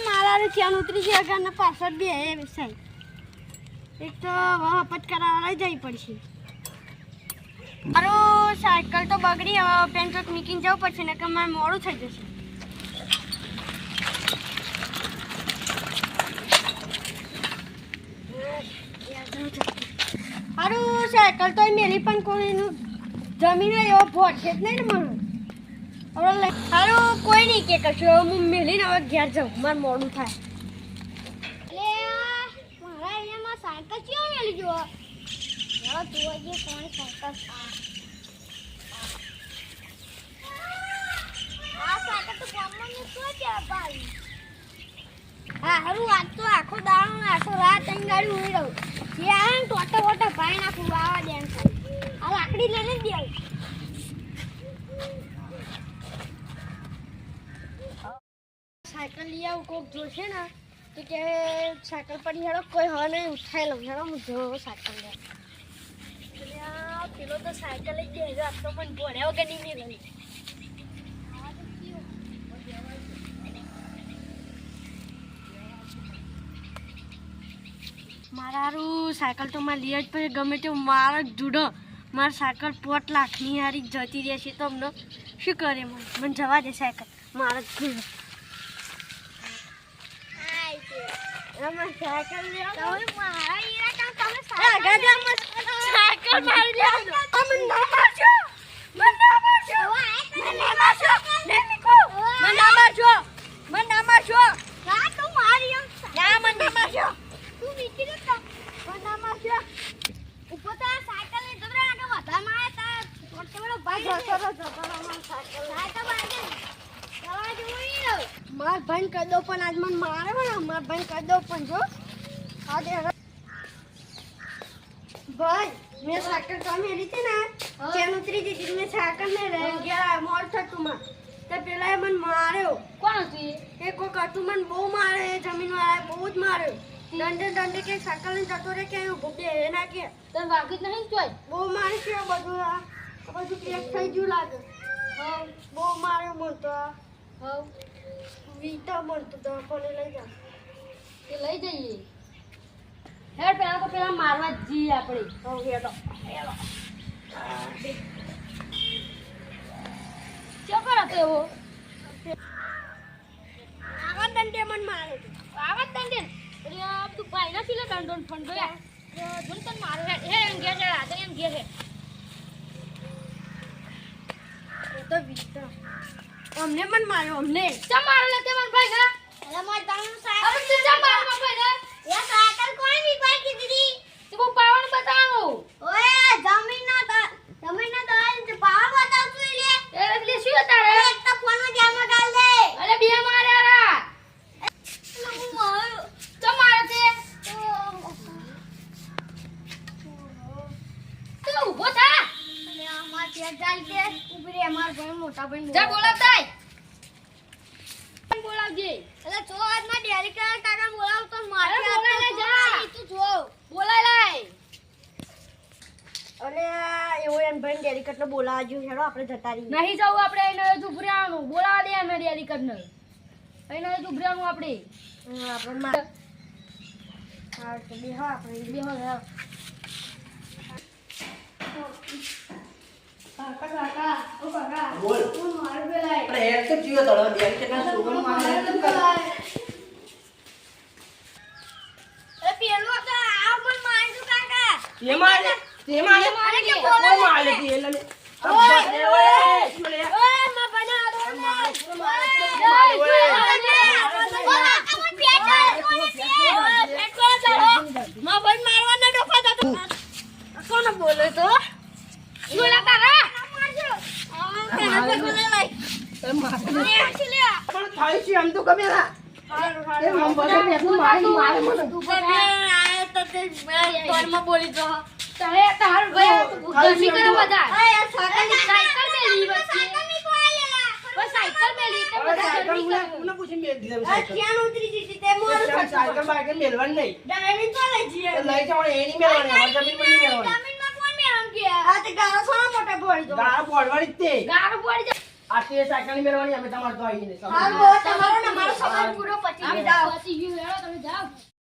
મારા ચેન ઉતરી છે આગળ પાછળ બે સાહેબ એક તો વપત કરાવવા લઈ જવી પડશે. મારું સાયકલ તો બગડી, હવે પેન્ટોક મૂકીને જવું પડશે ને કે મારે મોડું થઈ જશે. મારું સાયકલ તો મેલી પણ કોઈનું જમીન એવો ભોટ છે જ નહીં ને મારું. હવે સારું કોઈ નહીં કે કશું, હું મેલીને હવે ઘેર જાઉં, મારે મોડું થાય. મારા અહીંયામાં સાયકલ કેવો મેલી જુઓ તું હજી કોણ સાયકલ હારું આજ તો આખો દાડો આખો રાત અહીં ગાડી ઉડી રહું જે આવે ને ટોટા વોટા ભાઈ નાખું આવા દે આ લાકડી લઈને જ દેવું. સાયકલ લઈ આવું કોક જોશે ને તો કે સાયકલ પડી હેડો કોઈ હવે નહીં ઉઠાઈ લઉં હેડો હું જો સાયકલ લે પેલો તો સાયકલ જ દે આપ તો પણ ભોળ્યા વગર નહીં લઈ. મારું સાયકલ તો મારે લઈ જ પડે ગમે તે મારો જુડો મારી સાયકલ 5 લાખની હારી જતી રહેશે તો અમને શું કરે મને જવા દે સાયકલ મારા જુડો. સાયકલ માર ભાઈ કહી દો પણ આજ મને મારે ને માર ભાઈ કહી દો પણ જો આજે ભાઈ મેં સાયકલ તો મેલી હતી ને ચેન ઉતરી દીધી મેં સાયકલ ને ગયા મોડ થતું માં તો પેલા મને માર્યો. કોણ હતું એ કોક હતું મને બહુ મારે જમીન વાળા બહુ જ માર્યો. દંડે કે સાયકલ ને જતો રે કે ભૂપે હે ના કે તને વાગી જ નહીં જોઈ બહુ મારે છે બધું આ બધું ક્રેક થઈ ગયું લાગે. હા બહુ માર્યો બોલતો હા વીટા બોલતો તો કોને લઈ જા એ લઈ જઈએ હેડ પેલા તો પેલા મારવા જ જઈએ આપણે. હવે હેડો હેડો શું કરો તો એવો આગળ દંડે મન મારે આગળ દંડે અરે તું ભાઈ નથી લે દંડોન ફંડો યાર જોન તન મારો હે એમ ઘેર છે આ તો એમ ઘેર છે તો વીટા અમને મન માર્યો અમને ચા મારો લે તે મન ભાઈ ના અરે માર તારું સાયકલ અરે તું ચા મારો મન ભાઈ ના એ સાયકલ કોણ ની ભાઈ કીધી તું પાવન બતાવો ઓએ જમીન ના દાલ તે પાવન બતાવ તું લે એટલે શું હતા રે એક તો ફોન માં જામો ડાલ દે અરે બે માર્યા રા હું મારો ચા મારો તે તું ઉભો થા અરે અમાર ત્યાં ચાલ કે ઉભી રે અમાર ભાઈ મોટા ભાઈ જા બોલાવતાય બોલાવજે એટલે જો આજમાં ડેરી કાકા બોલાવ તો મારે બોલાય લે જા તું જો બોલાય લાય અરે એવો એમ ભાઈ ડેરી કટનો બોલાવજો હેડો આપણે જતા રહી નહીં જાવ આપણે એને જુભરાનું બોલાવા દે અમે ડેરી કટને એને જુભરાનું આપણે આપણે હા તો બેહો આપણે બેહો કાકા ઓ કાકા બોલ હું માર બેલાય અરે હેડ તો જીઓ તળો ડેરી કટના સુગમ મારે એ પેલો તો આ પણ મારજો કાકા એ મારે કે કોઈ મારે કે એટલે ઓય માં બના દો માં બન મારવાના ડોફા તો કોણ બોલે તો બોલા કાકા મારજો પેલા તો બોલે લઈ એ મારે પણ થાય છે આમ તો ગમે ના એ મમ બોલે મેં મારે મને તું આય તો તે તોરમાં બોલી તો તારે તાર ગયા ગલતી કરે બધા આ સાયકલ મેલી વચ્ચે બસ સાયકલ મેલી તો બધા કોને પૂછી મેલ દીધા સાયકલ ક્યાં ઉતરી જીતી તે મોર સાયકલ બાઈક મેલવાનું નહીં ડાયરી તો લઈ જઈએ લઈ જાવ એની મેલવાની જમીન માં નહીં મેલવાની જમીન માં કોણ મેલવાનું કે આ તે ગારો સોના મોટા બોલ પડી દો ગાળો બોલવાની જ તે ગારો પડી જાય આ તે સાયકલ ની મેળવાની અમે તમાર તો આવીને હા બહુ તમારો ને મારો સવાલ પૂરો પતી ગયો